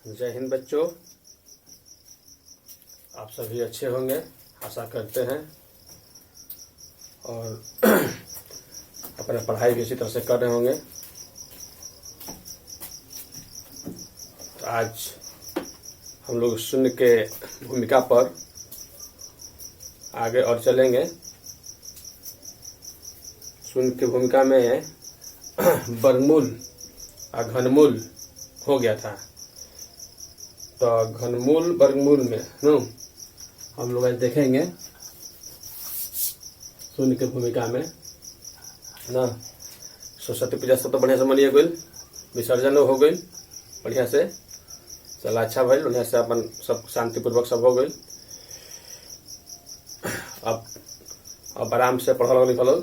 जय हिंद बच्चों, आप सभी अच्छे होंगे आशा करते हैं और अपना पढ़ाई भी इसी तरह से कर रहे होंगे। तो आज हम लोग शून्य के भूमिका पर आगे और चलेंगे। शून्य की भूमिका में वर्गमूल और घनमूल हो गया था, तो घनमूल वर्गमूल में हम लोग आज देखेंगे शून्य की भूमिका में ना। सरस्वती पूजा सब तो बढ़िया से मनिए गई, विसर्जन हो गई बढ़िया से, चला अच्छा भाई, बढ़िया से अपन सब शांतिपूर्वक सब हो गई। अब आराम से पढ़ल लिखल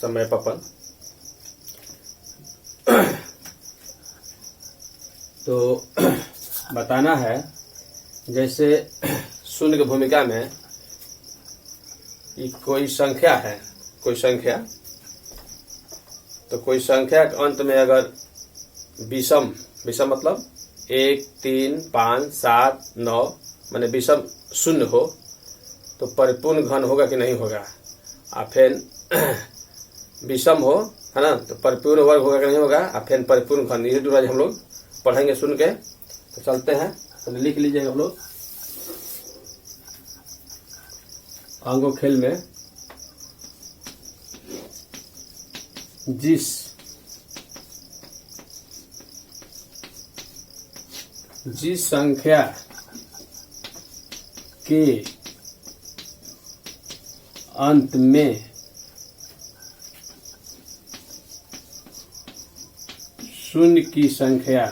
समय पर तो बताना है। जैसे शून्य की भूमिका में कोई संख्या है, कोई संख्या, तो कोई संख्या के अंत में अगर विषम मतलब 1, 3, 5, 7, 9 माने विषम शून्य हो तो परिपूर्ण घन होगा कि नहीं होगा। और फिर विषम हो है ना, तो परिपूर्ण वर्ग होगा कि नहीं होगा। और फिर परिपूर्ण घन, ये दो हम लोग पढ़ेंगे सुन के। तो चलते हैं, तो लिख लीजिएगा हम लोग अंगों खेल में जिस संख्या के अंत में शून्य की संख्या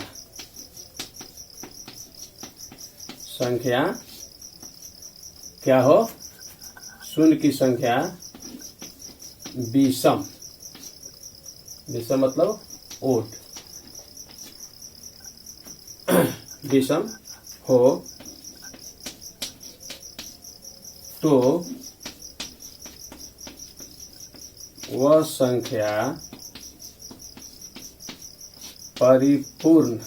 क्या हो, शून्य की संख्या विषम मतलब ओड विषम हो तो वह संख्या परिपूर्ण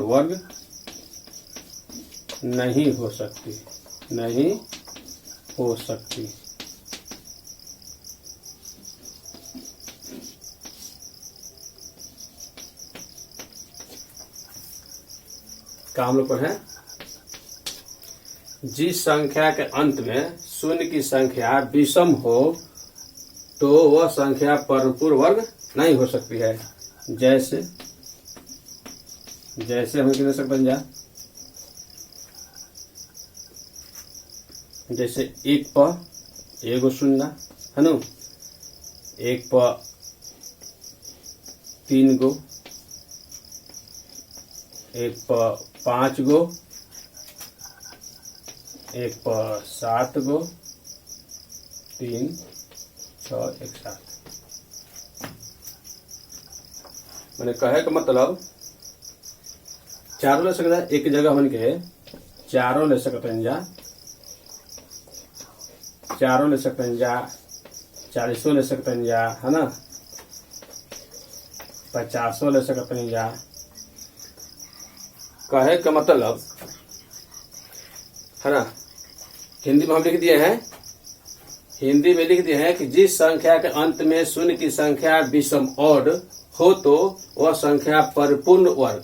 वर्ग नहीं हो सकती। काम लोग पढ़ें। जिस संख्या के अंत में शून्य की संख्या विषम हो तो वह संख्या परिपूर्ण वर्ग नहीं हो सकती है। जैसे हम कितने से बन जा, जैसे 1 पर एगो शून्य है ना, 1 पर 3 गो, 1 पर 5 गो, 1 पर 7 गो, 3, 6, 1, 7। मैंने कहे का मतलब चारों ले सकता है, एक जगह बन के चारों ले सकते हैं जा, 40 ले सकते हैं जा, 40 ले सकते हैं जा, है ना, 50 ले सकते हैं जा। कहे का मतलब है ना, हिंदी में हम लिख दिए हैं कि जिस संख्या के अंत में शून्य की संख्या विषम ऑड हो तो वह संख्या परिपूर्ण वर्ग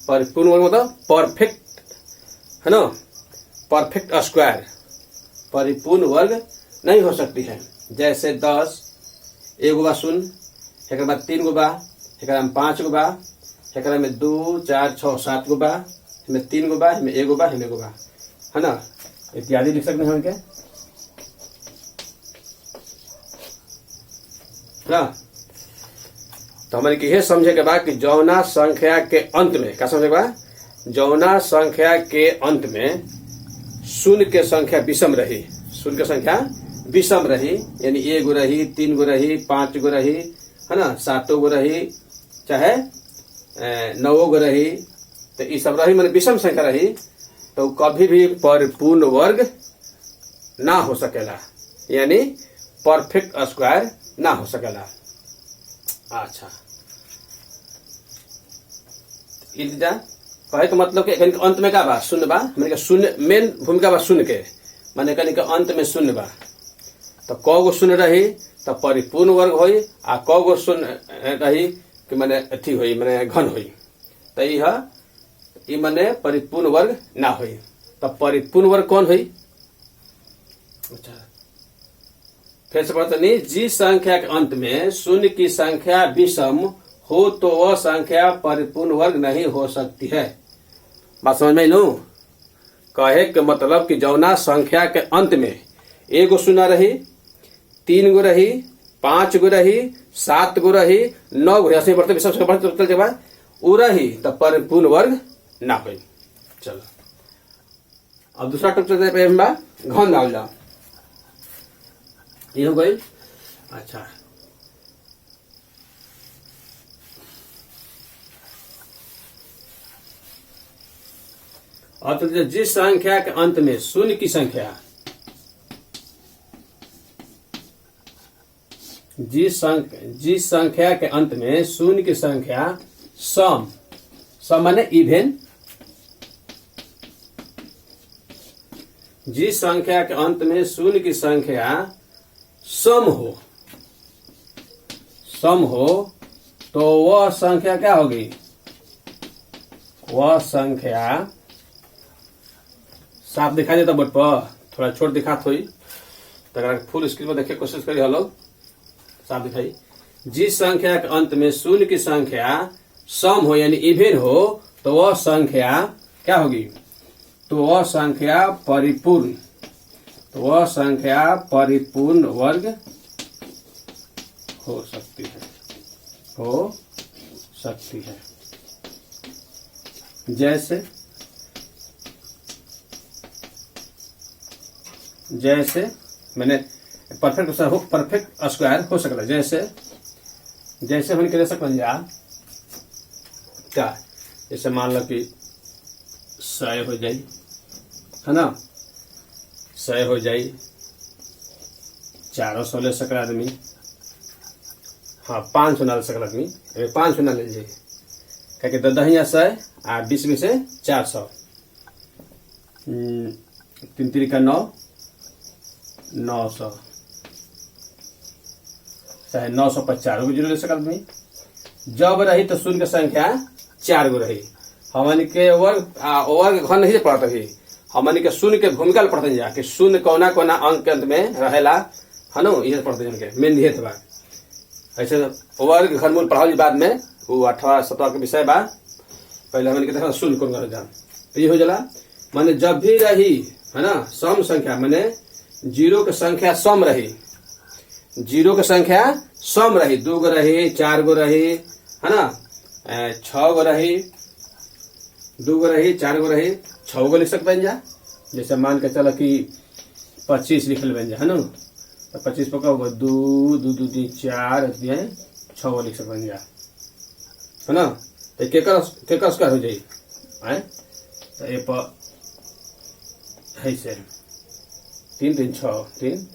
मतलब परफेक्ट है ना, परफेक्ट स्क्वायर परिपूर्ण वर्ग नहीं हो सकती है। जैसे 10 एगो बा शून्य, एक बाद 3 गो बा, एक में 5 गो बा, एक में 2, 4, 6, 7 गो बा, इसमें 3 गो बा, इसमें एगो बा, इसमें एगो बा, है ना, इत्यादि लिख सकते हैं के ना। तो हमारे यह समझे के बाद कि जौना संख्या के अंत में क्या समझे के बाद, जौना संख्या के अंत में शून्य के संख्या विषम रही, यानी 1 गो रही, 3 गो रही, 5 गो रही, है ना, 7 गो रही, चाहे 9 गो रही, तो ये सब रही, मैंने विषम संख्या रही, तो कभी भी परिपूर्ण वर्ग ना हो सकेला, यानी परफेक्ट स्क्वायर ना हो सकेला। अच्छा, जा कहे के मतलब के अंत में का बा शून्य बा, मैंने के शून्य मेन भूमिका बा शून्य के, माने कहीं के अंत में शून्य बा तो क गो शून्य रही तो परिपूर्ण वर्ग होई, आ क गो शून्य रही कि माने अथी होई माने घन होई, तो यह माने परिपूर्ण वर्ग ना होई। तो परिपूर्ण वर्ग कौन होई? अच्छा फिर से पढ़ते नहीं, जिस संख्या के अंत में शून्य की संख्या विषम हो तो वह संख्या परिपूर्ण वर्ग नहीं हो सकती है। बात समझ में लो? कहे के मतलब कि जौना संख्या के अंत में एगो शून्य रही, 3 गो रही, 5 गो रही, 7 गो रही, 9 गो रही, बढ़ते विषम बढ़ते के बाद उ रही तो परिपूर्ण वर्ग ना होई। चलो अब दूसरा टुकड़ा पे घन डाल जाओ, ये हो गई। अच्छा और तो जिस संख्या के अंत में शून्य की संख्या, जिस संख्या के अंत में शून्य की संख्या सम माने इवेन, जिस संख्या के अंत में शून्य की संख्या सम हो तो वह संख्या क्या होगी? वह संख्या साफ दिखाई देता बोर्ड पर, थोड़ा छोट दिखात हुई तो अगर फुल स्क्रीन में देखे कोशिश करिए, हेलो साफ दिखाई। जिस संख्या के अंत में शून्य की संख्या सम हो यानी इवेन हो तो वह संख्या क्या होगी? तो वह संख्या परिपूर्ण वर्ग हो सकती है। जैसे मैंने परफेक्ट स्क्वायर हो सकता है, जैसे हम कह सकते हैं क्या, जैसे मान लो कि 100 हो जाए, है ना, 100 हो जाए, 400 ले सकता आदमी, हाँ 500 ना ले सकता आदमी, 500 ना ले जाए क्या 10 या 100 आ 20 में से 400, 3 3 का 9, 900 चाहे 950 गो जीरो ले सकता आदमी। जब रही तो शून्य की संख्या 4 गो रही, हमन के वर्ग घन नहीं पढ़ता ही, हमन के शून्य के भूमिका पढ़ते जा कि शून्य कोना कोना अंक के अंत में रहेला, है ना, ये पढ़ते हैं मेन निहित बा। ऐसे वर्ग घनमूल पढ़ाओ बाद में वो 18 17 के विषय बा, पहले हमन के देखा शून्य कौन कर जान, तो ये हो जाला माने जब भी रही, है ना, सम संख्या माने जीरो की संख्या सम रही, 2 गो रही, 4 गो रही, है ना, 6 गो रही, 2 गो रही, 4 गो रही, 6 गो लिख सकते हैं जा। जैसे मान के चलो कि 25 लिख लें जा, है ना, तो 25 पर कब 2 2 2 3 4 6 गो लिख सकते हैं जा, है ना। तो केकर स्क्वायर हो जाए, तो ये पर है से 3 3 6 3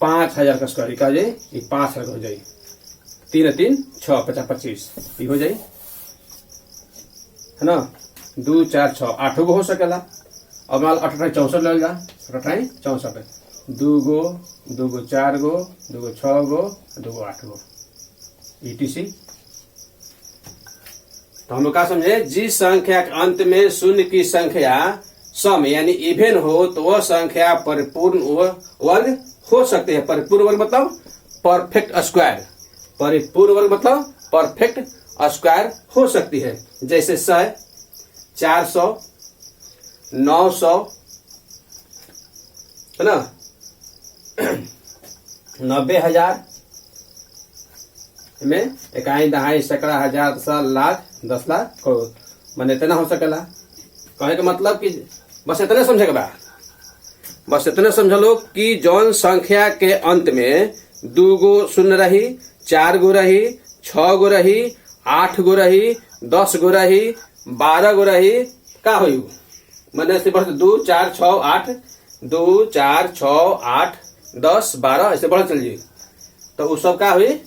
5000 का स्क्वायर का जाए, 5000 हो जाए, 3 3 6 50 25 ये हो जाए, है ना। 2 4 6 8 गो हो सकेला। अब मान 18 64 ले जा, 18 64 2 गो 4 गो 2 गो 6 गो 2 गो 8 गो ETC। तो हम लोग क्या समझे, जिस संख्या के अंत में शून्य की संख्या सम यानी इवेन हो तो वह संख्या परिपूर्ण वर्ग हो सकते हैं। परिपूर्ण वर्ग मतलब परफेक्ट स्क्वायर, परिपूर्ण वर्ग मतलब परफेक्ट स्क्वायर हो सकती है। जैसे 100 400 900, है ना, 90,000 में 1 दहाई सैकड़ा हजार 10 लाख 10 लाख करोड़ मैंने इतना हो सकेला। कहे का मतलब कि बस इतने समझेगा बा, बस इतने समझ लो कि जौन संख्या के अंत में 2 गो शून्य रही, 4 गो रही, 6 गो रही, 8 गो रही, 10 गो रही, 12 गो रही, का हुई मैंने से बढ़ते 2 4 6 8 2 4 6 8 10 12 ऐसे बढ़ चलिए, तो उस सब का हुई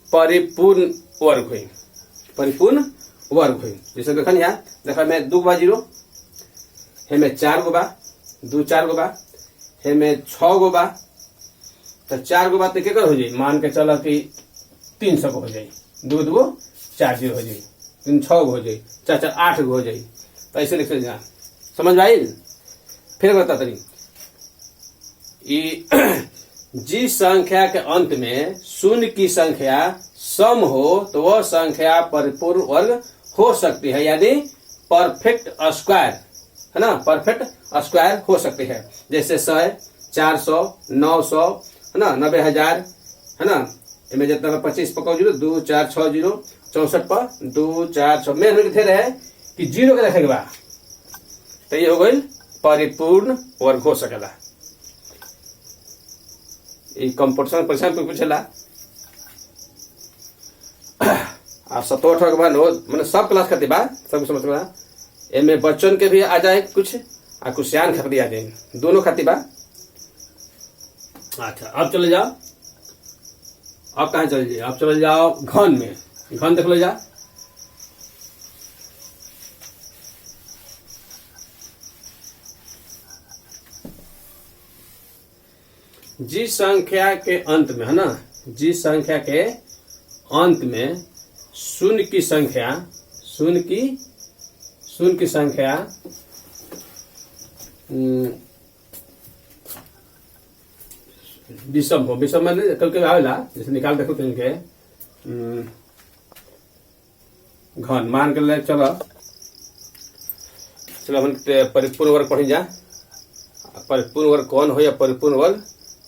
परिपूर्ण वर्ग हुई, परिपूर्ण वर्ग हुई। जैसे देखन यहाँ देखा में 2 बा 0, हे में 4 गो बा, 2 4 गो बा, हे में 6 गो बा, तो 4 गो बा तो केकर हो जाई, मान के चलो कि 300 को हो जाई, 2 2 4 0 हो जाई, 3 6 गो हो जाई, 4 4 8 गो हो जाई। तो ऐसे लिख जा, समझ में आई। फिर बता तरी जिस संख्या के अंत में शून्य की संख्या सम हो तो वह संख्या परिपूर्ण वर्ग हो सकती है, यानी परफेक्ट स्क्वायर, है ना, परफेक्ट स्क्वायर हो सकती है। जैसे 100, 400, 900, है ना, 90,000, है ना, इनमें जितना 25 पकाओ 0, 2 4 6 0, 64 पर 2 4 6 में थे रहे कि 0 के रखेगा, तो ये हो गई परिपूर्ण वर्ग हो सकेला। कंपटीशन परीक्षा में पूछेला आप 7 के बाद मैंने सब क्लास खाती बा, सब समझ में एमे बच्चन के भी आ जाए कुछ और कुछ सियान खाती आ जाए, दोनों खाती बा। अच्छा अब चले जाओ, अब कहाँ चले जाए, अब चले जाओ घन में। घन देख लो जा, जिस संख्या के अंत में, है ना, जिस संख्या के अंत में शून्य की संख्या विषम हो, विषम मैंने कल के आवेला, जैसे निकाल देखो तो इनके घन मान के ले चलो हम परिपूर्ण वर्ग पढ़ी जा, परिपूर्ण वर्ग कौन हो या परिपूर्ण वर्ग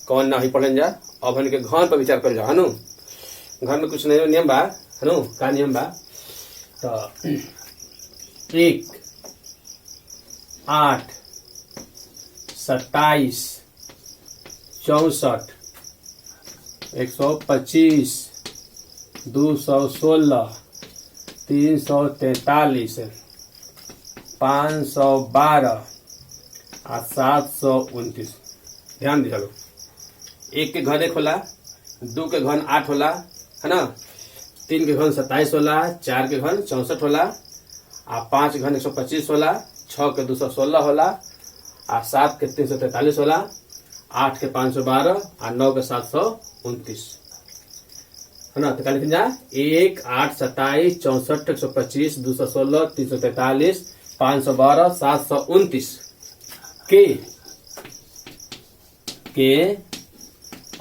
कौन ना ही पढ़े जा। अब इनके घन पर विचार कर जाओ, है नु। घन में कुछ नहीं नियम बा, है नु, का नियम बा, तो 1 8 27 64 125 216 343 512 और 729। ध्यान दे चलो, 1 के घन 1 होला, 2 के घन 8 होला, है ना, 3 के घन 27 होला, 4 के घन 64 होला, और 5 के घन 125 होला, 6 के 216 होला, और 7 के 343 होला, 8 के 512 और 9 के 729, है ना। तो क्या लिखें जा, 1 8 27 64 125 216 343 512 729 के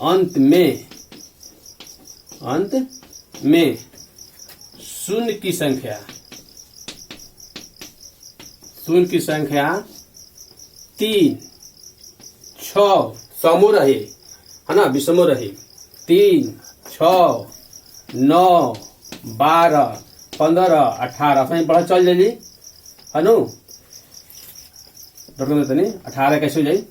अंत में शून्य की संख्या 3 6 समूह रहे, है ना, विषमो रहे, 3 6 9 12 15 18 सही बढ़ा चल जाइए, है नु। 18 कैसे हो जाए,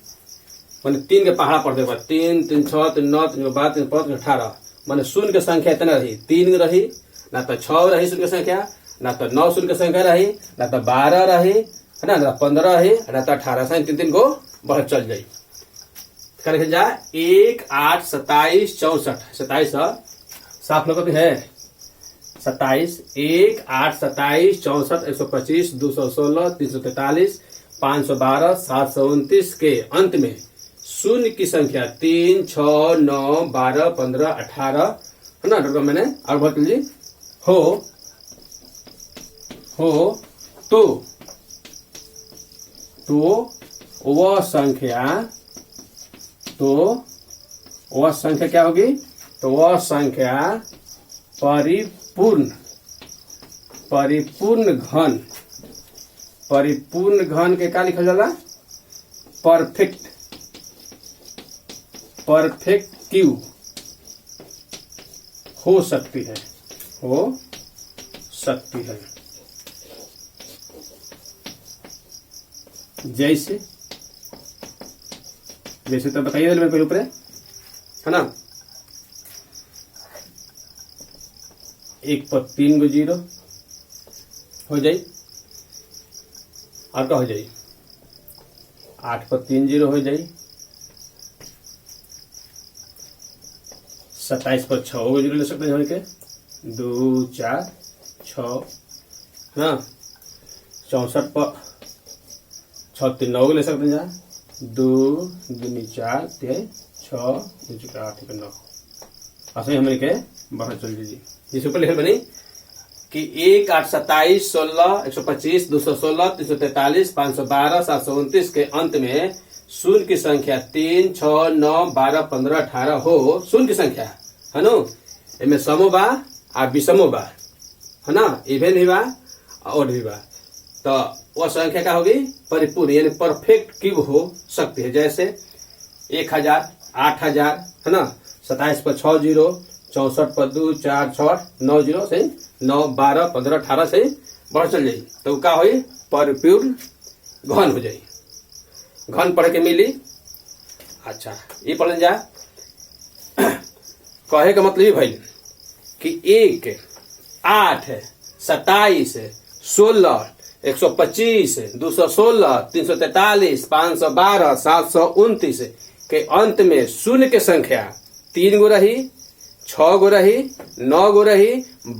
मैंने 3 के पहाड़ा पढ़ते 3 3 6 3 9 3 12 3 5 18, मैंने शून्य की संख्या इतना रही, 3 रही, ना तो 6 रही शून्य की संख्या, ना तो 9 शून्य की संख्या रही, ना तो 12 रही, है ना, 15 रही, ना तो 18 सही 3 को बढ़ चल जाये। क्या लिखा जाए, 1 8 27 64 27 साफ लोग है 27 1 8 27 64 125 216 343 512 729 के अंत में शून्य की संख्या 3 6 9 12 15 18, है ना, डॉक्टर मैंने और बहुत लीजिए हो तो वह संख्या क्या होगी, तो वह संख्या परिपूर्ण घन के क्या लिखा जाला, परफेक्ट क्यू हो सकती है, जैसे तो बताइए मेरे पहले ऊपर, है ना, 1 पर 3 गो 0 हो जाए, और क्या हो जाए, 8 पर 3 0 हो जाए, 27 पर 6 गो 0 ले सकते हैं, 2 4 6 ना 64 पर 6 3 9 ले सकते हैं 2 2 4 3 6 2 8 9 ऐसे हमने के बढ़ चल दीजिए जिस ऊपर लिखे बनी कि 1 8 27 16 125 216 343 512 729 के अंत में शून्य की संख्या 3 6 9 12 15 18 हो शून्य की संख्या है नो इनमें समो बा आ विषमो बा है ना इवन भी बा और भी बा तो वह संख्या क्या होगी परिपूर्ण यानी परफेक्ट क्यूब हो सकती है जैसे 1000 8000 है ना 27 पर 6 जीरो 64 पर 2 4 6 9 जीरो से 9 12 15 18 से बढ़ चल जाये तो क्या हो परिपूर्ण घन हो जाये घन पढ़ के मिली अच्छा ये पढ़ जा कहे का मतलब ये भाई कि 1 8 27 16 125 216 343 512 729 के अंत में शून्य के संख्या 3 गो रही 6 गो रही 9 गो रही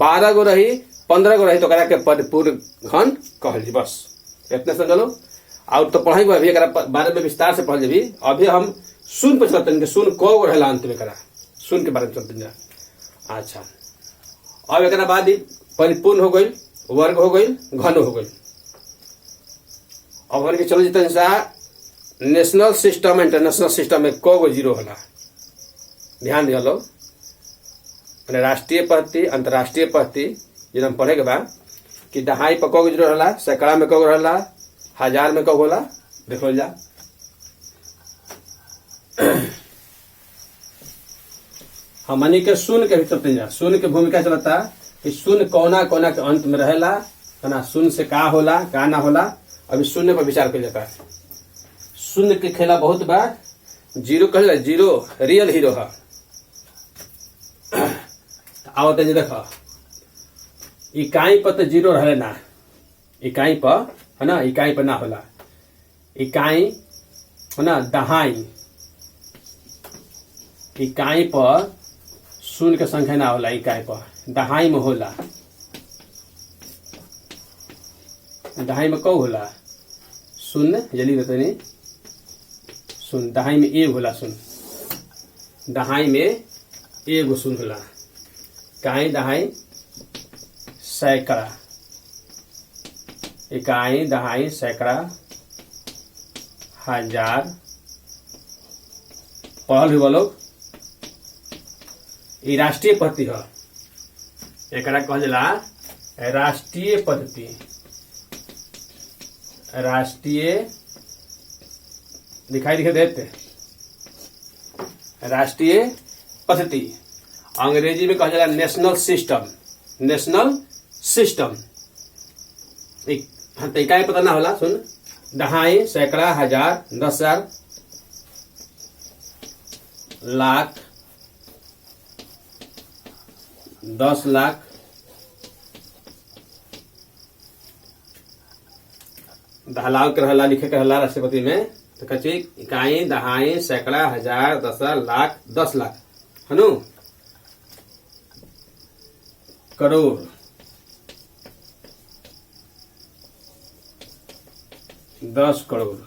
12 गो रही 15 गो रही तो करा के परिपूर्ण घन कहल जी बस इतने समझ लो और तो पढ़ेंगे अभी अगर बारे में विस्तार से पढ़ लेवी अभी हम शून्य पर चलते हैं शून्य क गो रहेला अंत में करा शून्य के बारे में चलते हैं अच्छा अब एक बाद परिपूर्ण हो गई वर्ग हो गई घन हो गई अब हमने चलो जितना नेशनल सिस्टम इंटरनेशनल सिस्टम में क गो जीरो होला ध्यान दिया लो राष्ट्रीय पद्धति अंतर्राष्ट्रीय पद्धति जिन हम पढ़े के बाद कि दहाई पर क गो जीरो होला सैकड़ा में क गो होला हजार में क गो होला देखो जा हमनी के शून्य के भी चलते जा शून्य के भूमिका चलता कि शून्य कोना कोना के अंत में रहेला ना शून्य से का होला का ना होला अभी शून्य पर विचार कर जाता है शून्य के खेला बहुत बार जीरो कह जीरो रियल हीरो है आवत देखो इकाई पर तो जीरो रहे ना इकाई पर है ना इकाई पर ना होला इकाई है ना दहाई इकाई पर शून्य के संख्या ना होला इकाई पर दहाई में होला दहाई में कौ होला शून्य जल्दी रहते नहीं शून्य दहाई में एक होला शून्य दहाई में एगो शून्य होला इकाई दहाई सैकड़ा इकाई दहाई सैकड़ा हजार पढ़ल भी बोलो ये राष्ट्रीय पद्धति है एकरा कहल जाला राष्ट्रीय पद्धति राष्ट्रीय दिखाई दिखे देते राष्ट्रीय पद्धति अंग्रेजी में कहल जाला नेशनल सिस्टम इकाई पता ना होला सुन दहाई सैकड़ा हजार 10,000 लाख 10 लाख दहलाव के रहला लिखे के रहला राष्ट्रपति में तो कहे इकाई दहाई सैकड़ा हजार 10,000 लाख 10 लाख है नु करोड़ 10 करोड़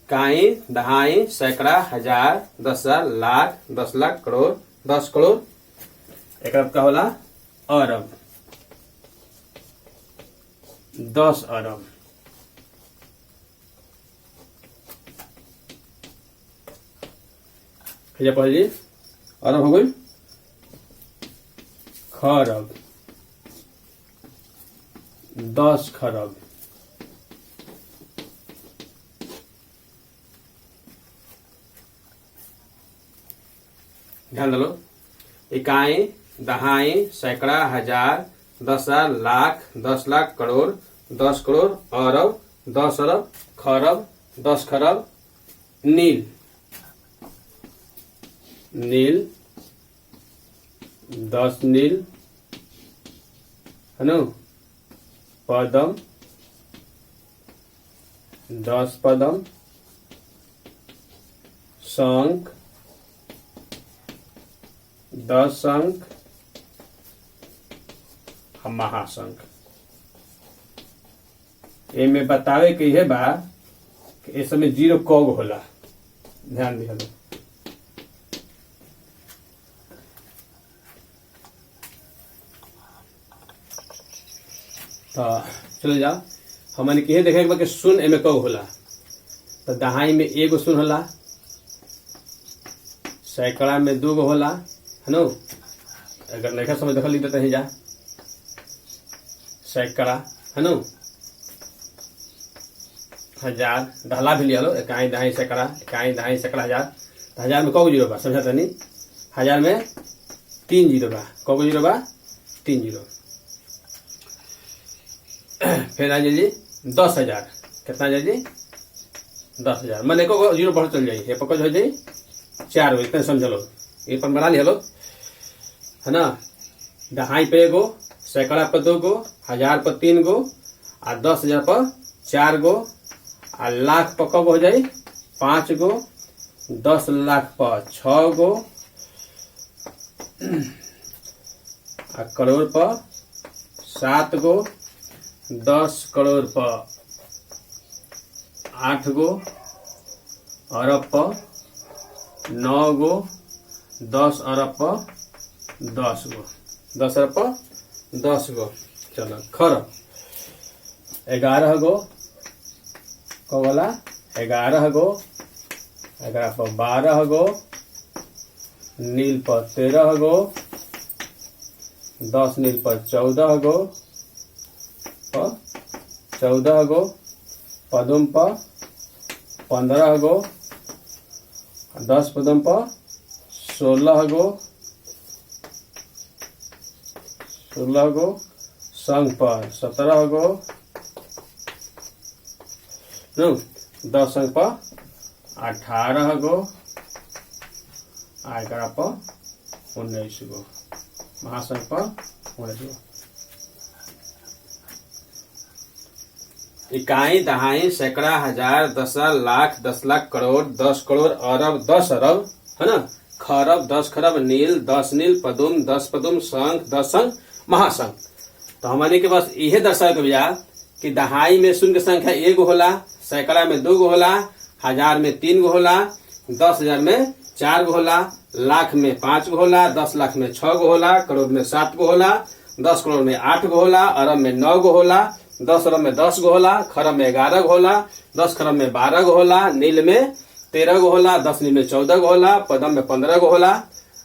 इकाई दहाई सैकड़ा हजार 10,000 लाख 10 लाख करोड़ 10 करोड़ एक का होला अरब 10 अरब पहले अरब हो गई खरब 10 खरब ध्यान दलो इकाई दहाई सैकड़ा हजार 10,000 लाख 10 लाख करोड़ 10 करोड़ अरब 10 अरब खरब 10 खरब नील नील 10 नील है नु पदम 10 पदम शंख 10 शंख महासंख्य। एमे बतावे के है बा कि इस समय 0 कब होला, ध्यान दिया। तो चलो जाओ, हमने के देखे के बा कि शून्य एमे कब होला। तो दहाई में 1 शून्य होला, सैकड़ा में 2 होला, है नो। अगर नहीं समझ देखो लिख देते हैं जा, सैकड़ा है नो, हजार ढहला भी लिया लो, इकाई दहाई सैकड़ा, इकाई दहाई सैकड़ा हजार। तो हजार में कब 0 बा समझा तनी, हजार में 3 0 बा, कब 0 बा 3 0। फिर आ जाइए 10,000, कितना जाइए 10,000, मैंने को 0 बढ़ चल जाइए, ये पकड़ हो जाइए 4 इतने समझ लो, ये पर बना लिया लो, है ना। दहाई पे 1 सैकड़ा पर 2 हजार पर 3 और 10,000 पर 4 और लाख पर कब हो जाए 5 10 लाख पर 6 और करोड़ पर 7 10 करोड़ पर 8 अरब पर 9 10 अरब पर 10 10 अरब पर 10 चलो खरब 11 कब वाला 11 11 पर 12 नील पर 13 10 नील पर 14 पदम पर 15 10 पदम पर 16 संघ पर 17 10 संघ पर 18 11 पर 19 महासंघ पर 19 इकाई दहाई सैकड़ा हजार 10 लाख 10 लाख करोड़ 10 करोड़ अरब 10 अरब है ना, खरब 10 खरब, नील 10 नील, पदुम 10 पदुम, संघ 10 संघ, महासंघ। तो हमारे के पास यह दर्शावे के भैया कि दहाई में शून्य की संख्या 1 होला, सैकड़ा में 2 होला, हजार में 3 होला, 10,000 में 4 होला, लाख में 5 होला, 10 लाख में 6 होला, करोड़ में 7 होला, 10 करोड़ में 8 होला, अरब में 9 होला, 10 अरब में 10 होला, खरब में 11 होला, 10 खरब में 12 होला, नील में 13 होला, 10 नील में 14 होला, पदम में 15 होला,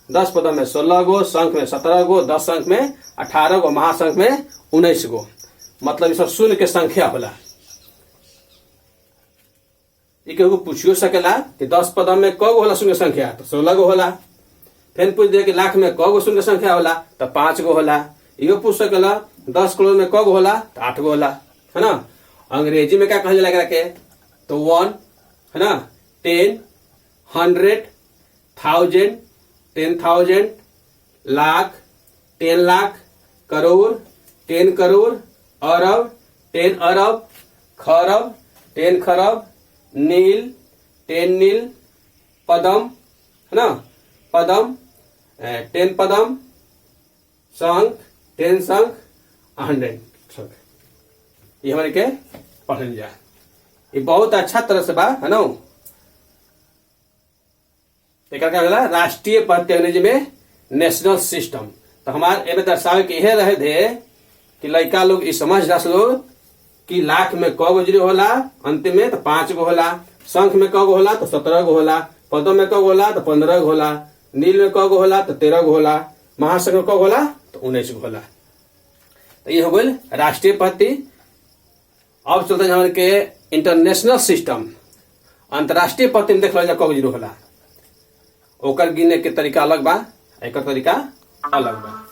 10 पदम में 16 संख में 17 10 संख में 18 महासंख में 19 मतलब सब शून्य के संख्या होला। केहू पूछियो सकेला कि 10 पदम में कौ होला शून्य संख्या, तो 16 होला। फिर पूछ दे कि लाख में कौ शून्य संख्या होला, तो 5 होला। इहो पूछ सकेला 10 करोड़ में कौ होला, तो 8 होला, है ना। अंग्रेजी में क्या कहल जाला के, तो 1 है ना, 10 100 1000 10,000 लाख 10 लाख, करोड़ 10 करोड़, अरब 10 अरब, खरब 10 खरब, नील 10 नील, पदम है ना, पदम 10 पदम, संख 10 संख, 100 संख। ये हमारे के पढ़ल जाए, ये बहुत अच्छा तरह से बा, है ना। क्या होला राष्ट्रीय पद्धति अंग्रेजी में नेशनल सिस्टम। तो हमारे एमे दर्शावे के यह रहे थे कि लड़का लोग ये समझ रस लो कि लाख में कौ 0 होला, अंतिम में तो 5 होला, संख में कौ होला तो 17 होला, पदों में कौ होला तो 15 होला, नील में कौ होला तो 13 होला, महासंघ में कौ होला तो 19 होला। तो ये हो गई राष्ट्रीय पद्धति। अब चलते हैं हमारे के इंटरनेशनल सिस्टम, अंतरराष्ट्रीय पद्धति में देख लो कौ 0 होला, ओकर गिने के तरीका अलग बा, एक तरीका अलग बा।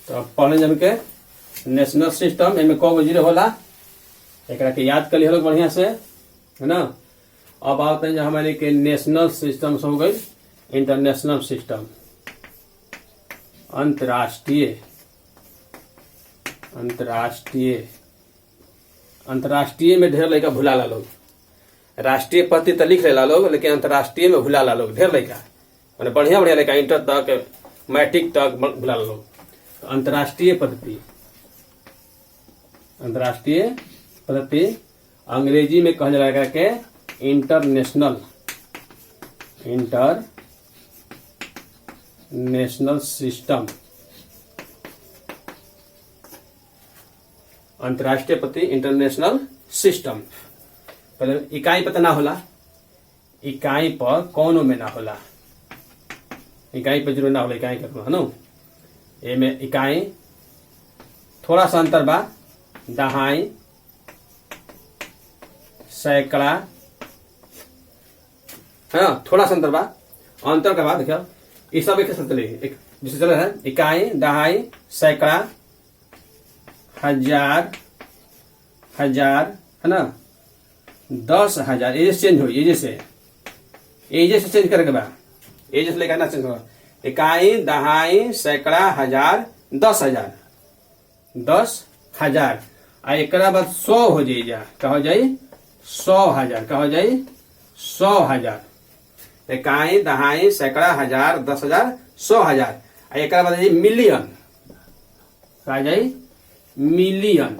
तो पढ़े जब के नेशनल सिस्टम एमे कौ 0 होला, एक के याद कर लिया बढ़िया से, है ना। अब आते हैं हमारे के नेशनल सिस्टम हो गई इंटरनेशनल सिस्टम, अंतरराष्ट्रीय। अंतरराष्ट्रीय अंतरराष्ट्रीय में ढेर लड़का भुला ला लोग, राष्ट्रीय पद्धति तो लिख रहे लोग, लेकिन अंतरराष्ट्रीय में भुला ला लोग ढेर लड़का। मैंने बढ़िया बढ़िया लेकर इंटर तक मैट्रिक तक बुला लो। तो अंतर्राष्ट्रीय पद्धति अंग्रेजी में कहल जाएगा के इंटरनेशनल सिस्टम। अंतर्राष्ट्रीय पद्धति इंटरनेशनल सिस्टम। पहले इकाई पता ना होला, इकाई पर कौनो में ना होला, इकाई पर जरूर ना होला, इकाई कर है नो। ए में इकाई थोड़ा सा अंतर बा, दहाई, सैकड़ा, है ना, थोड़ा सा अंतर बा। अंतर के बाद देखियो ये सब एक साथ चले, एक जिसे चले है इकाई, दहाई, सैकड़ा, हजार, है ना, 10,000। ये चेंज हो, ये से चेंज करेगा बा, ये जैसे लेकर ना चेंज होगा। इकाई, दहाई, सैकड़ा, हजार, 10,000, 10,000। आ एक बाद 100 हो जाइए, क्या हो जाये 100,000, क्या हो जाये 100,000। इकाई, दहाई, सैकड़ा, हजार, 10,000, 100,000। एक बाद मिलियन, क्या जाये मिलियन,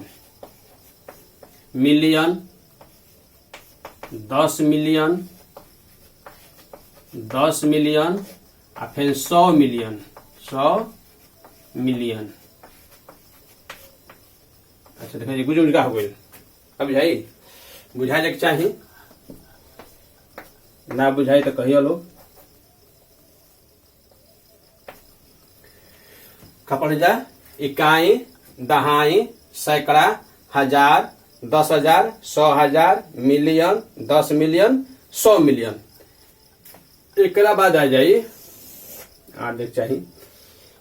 10 मिलियन, 10 मिलियन, आ फिर 100 मिलियन, 100 मिलियन। अच्छा देखिए गुजर का हो गई। अब बुझाई जाके चाहिए, ना बुझाई तो कहिए लोग खपड़ जा। इकाई, दहाई, सैकड़ा, हजार, 10,000, 100,000, मिलियन, 10 मिलियन, 100 मिलियन। एक बाद आ जाइए आठ देख चाहिए,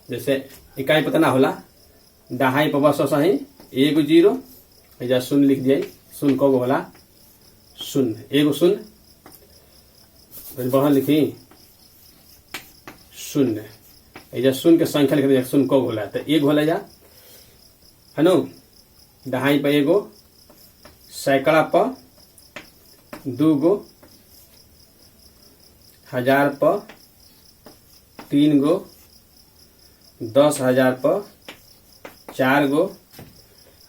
जैसे इकाई पता ना होला, दहाई पर बस सही 1 0, एजा शून्य लिख दिया। शून्य कब होला, शून्य, 1 शून्य, बढ़ लिखी शून्य, एजा शून्य के संख्या लिख दिया। शून्य कब होला, तो 1 होला जा, है नो। दहाई पर 1, सैकड़ा पर 2, हजार पर 3, 10,000 पर 4,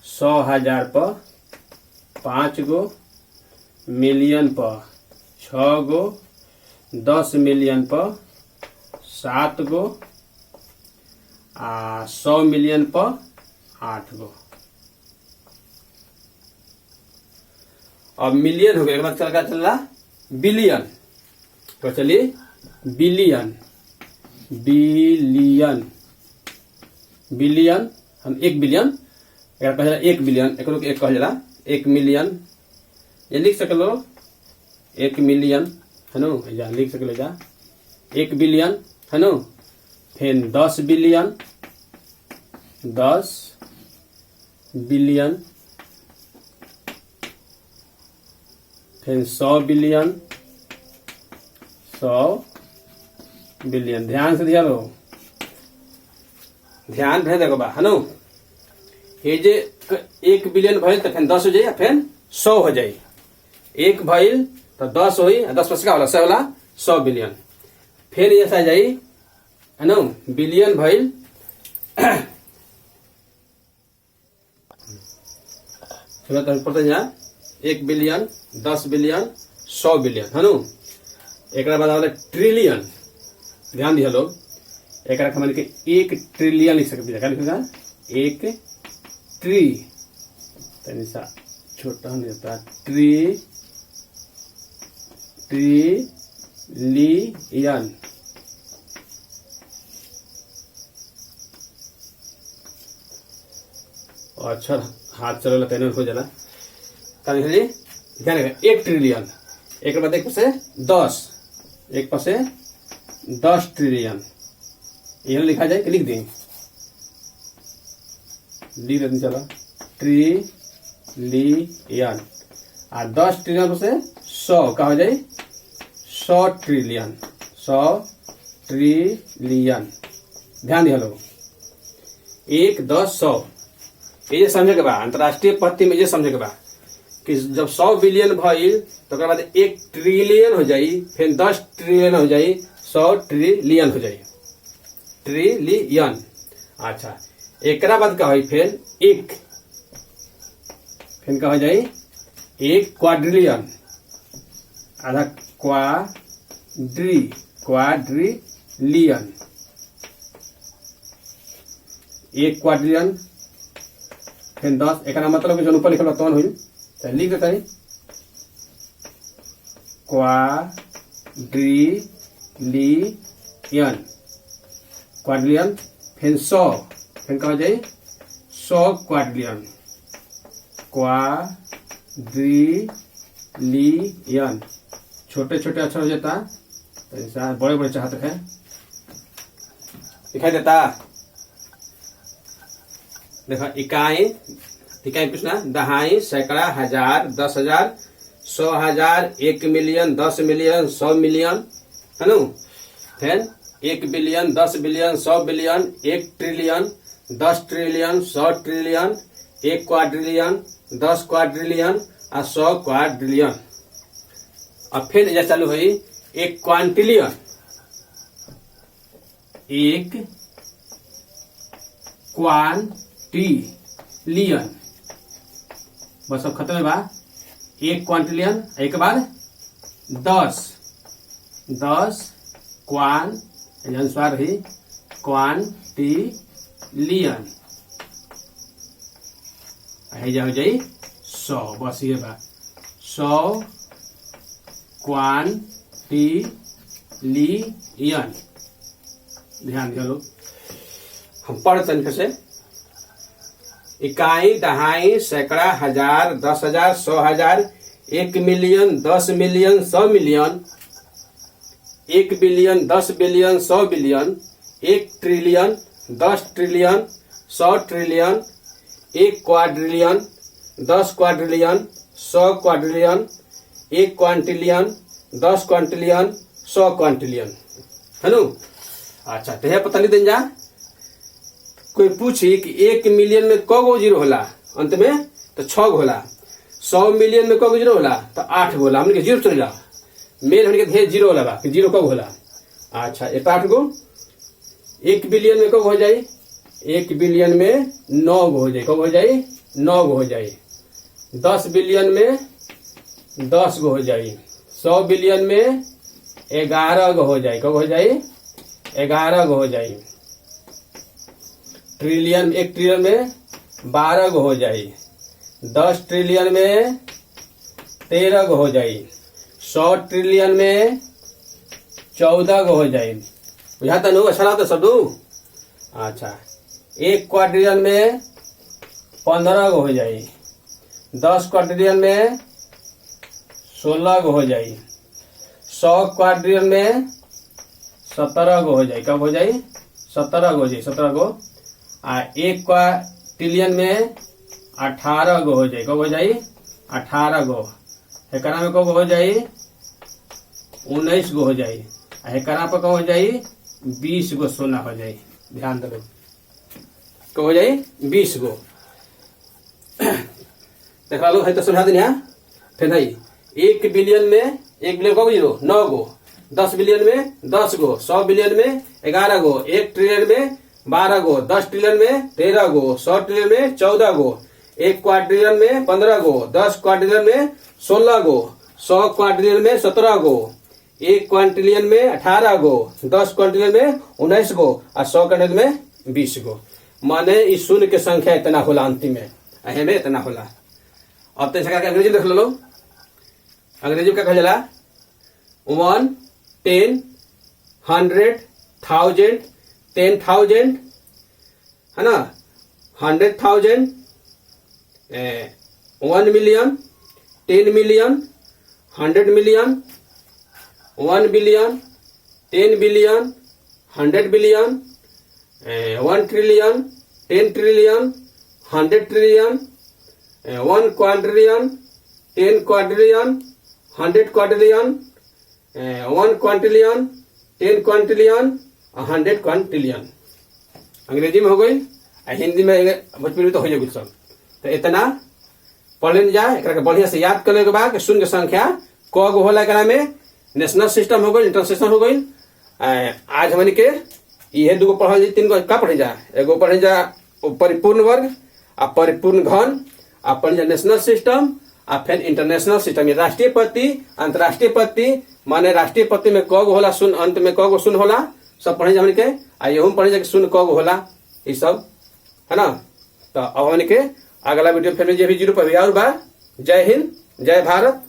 100,000 पर 5, मिलियन पर 6, 10 मिलियन पर 7, 100 मिलियन पर 8। अब मिलियन हो गया, एक बार चल रहा बिलियन। तो चलिए बिलियन, हम 1 बिलियन, एक बिलियन, एक कह जला 1 मिलियन, ये लिख सकलो 1 मिलियन, है नो, लिख सकलो जा 1 बिलियन, है नो। फिर 10 बिलियन, 10 बिलियन, फिर 100 बिलियन, 100 बिलियन। ध्यान से दिया लो, ध्यान भेज देखो बा, है नो। ये जे 1 बिलियन भइल तो फिर 10 हो जाए, फिर 100 हो जाए। 1 भइल तो 10 हुई, 10 पर का होला 100 होला, 100 बिलियन। फिर ये आ जाए, है नो, बिलियन भइल पता जा 1 बिलियन, 10 बिलियन, 100 बिलियन, है नो। एक बाद ट्रिलियन। ध्यान दिया लोग, एक मान के 1 ट्रिलियन लिख सकते हैं, क्या लिखेगा 1 ट्री, सा छोटा नहीं होता, ट्रिलियन। अच्छा हाथ चलो तेन हो जाला, ध्यान रखा 1 ट्रिलियन। एक बाद 1 पर 10, 1 पर 10 ट्रिलियन, यह लिखा जाए कि लिख दें, लिख देते चलो ट्रिलियन। और 10 ट्रिलियन पर 100 का हो जाए 100 ट्रिलियन, 100 ट्रिलियन। ध्यान दिया लोग 1 10 100, ये समझे के बाद अंतर्राष्ट्रीय पद्धति में ये समझे के बाद कि जब 100 बिलियन भइल तो बाद 1 ट्रिलियन हो जाई, फिर 10 ट्रिलियन हो जाई, 100 ट्रिलियन हो जाई, ट्रिलियन। अच्छा एकरा बाद का होई फिर एक, फिर का हो जाई एक क्वाड्रिलियन, आधा क्वाड्रिलियन, एक क्वाड्रिलियन, फिर 10। एक मतलब जो ऊपर लिखल तौन हुई तो लिख देता है क्वाड्रिलियन, क्वाड्रिलियन, फिर 100, फिर कहा जाए 100 क्वाड्रिलियन, क्वाड्रिलियन। छोटे छोटे अक्षर हो जाता तो इंसान बड़े बड़े चाहते हैं, दिखाई देता। देखो इकाई, इकाई पूछना, दहाई, सैकड़ा, हजार, 10,000, 100,000, 1 मिलियन, 10 मिलियन, 100 मिलियन, है ना। फिर 1 billion, 10 billion, 100 billion, 1 trillion, 10 trillion, 100 trillion, 1 quadrillion, 10 quadrillion और 100 क्वाड्रिलियन। और फिर ये चालू हुई 1 क्वांटिलियन, 1 क्वांटिलियन, बस अब खत्म है बा। 1 क्वांटिलियन, एक बाद 10 क्वान अनुसार ही क्वांटिलियन, हो जाए 100, बस ये बा 100 क्वांटिलियन। ध्यान दिया लोग, हम पढ़ते हैं फिर से। इकाई, दहाई, सैकड़ा, हजार, 10,000, 100,000, 1 million, 10 million, 100 million, 1 billion, 10 billion, 100 billion, 1 trillion, 10 trillion, 100 trillion, 1 quadrillion, 10 quadrillion, 100 quadrillion, 1 क्वांटिलियन, 10 क्वांटिलियन, 100 क्वांटिलियन, है नु। अच्छा तो पता नहीं दें जा, कोई पूछी कि 1 मिलियन में क गो जीरो होला अंत में, तो 6 गो होला। 100 मिलियन में क गो जीरो होला, तो 8 गो होला। हमने के जीरो चलेला, मेन हमने के जीरो होला बा कि जीरो कब होला। अच्छा ये 8 गो। 1 बिलियन में कब हो जाए, 1 बिलियन में 9 गो हो जाए, कब हो जाए 9 गो हो जाए। 10 बिलियन में 10 गो हो जाए। 100 बिलियन में 11 गो हो जाए, कब हो जाए 11 गो हो जाए। ट्रिलियन, 1 ट्रिलियन में 12 गो हो जाए। 10 ट्रिलियन में 13 गो हो जाए। 100 ट्रिलियन में 14 गो हो जाए। बुझाता नु, अच्छा लगता सब। अच्छा 1 क्वाड्रिलियन में 15 गो हो जाए। 10 क्वाड्रिलियन में 16 गो हो जाए। 100 क्वाड्रिलियन में 17 गो हो जाए, कब हो जाए 17 गो हो जाए, 17 गो। 1 क्वाड्रिलियन में 18 गो हो जाए, कब हो जाए 18 गो। एकरा में कब हो जाए 19 गो हो जाए। एकरा पर कब हो जाए 20 गो सोना हो जाए। ध्यान दो, कब हो जाए 20 गो। देखा लो है तो समझा दें यहाँ। फिर है 1 बिलियन में 1 बिलियन कब जीरो 9 गो। 10 बिलियन में 10 गो। 100 बिलियन में 11 गो। 1 ट्रिलियन में 12 गो। 10 ट्रिलियन में 13 गो। 100 ट्रिलियन में 14 गो। 1 क्वाड्रिलियन में 15 गो। 10 क्वाड्रिलियन में 16 गो। 100 क्वाड्रिलियन में 17 गो। 1 क्वांटिलियन में 18 गो। 10 क्वांटिलियन में 19 गो और 100 क्वांटिलियन में 20 गो। माने इस शून्य के संख्या इतना होला, अंतिम में अहे में इतना होला। अब तो अंग्रेजी देख लो। अंग्रेजी क्या कहा जाला 1, 10, 100, 1000, 10,000, है ना, 100,000, 1 million, 10 million, 100 million, 1 billion, 10 billion, 100 billion, 1 trillion, 10 trillion, 100 trillion, 1 quadrillion, 10 quadrillion, 100 quadrillion, 1 क्वांटिलियन, 10 क्वांटिलियन, 100 क्वांटिलियन। अंग्रेजी में हो गई, हिंदी में भोजपुरी में तो हो जाए कुछ सब। तो इतना पढ़ लेने जाए, एक बढ़िया से याद करने के बाद शून्य संख्या क गो होला। एकरा में नेशनल सिस्टम हो गई, इंटरनेशनल हो गई, आज हमनी के इहे दूगो पढ़ल जी, 3 गो का पढ़े जा, एगो पढ़े जा परिपूर्ण वर्ग आ परिपूर्ण घन आ पढ़े जा नेशनल सिस्टम आ फिर इंटरनेशनल सिस्टम। ये राष्ट्रीय पत्ती, अंतरराष्ट्रीय पत्ती, माने राष्ट्रीय पत्ती में क गो होला शून्य, अंत में क गो शून्य होला, सब पढ़े जा हमनी के। आ यहू में पढ़े जा शून्य क गो होला, ये सब है ना। तो अब हमनी के अगला वीडियो फिर जे भी 0 पर भी और बा। जय हिंद, जय भारत।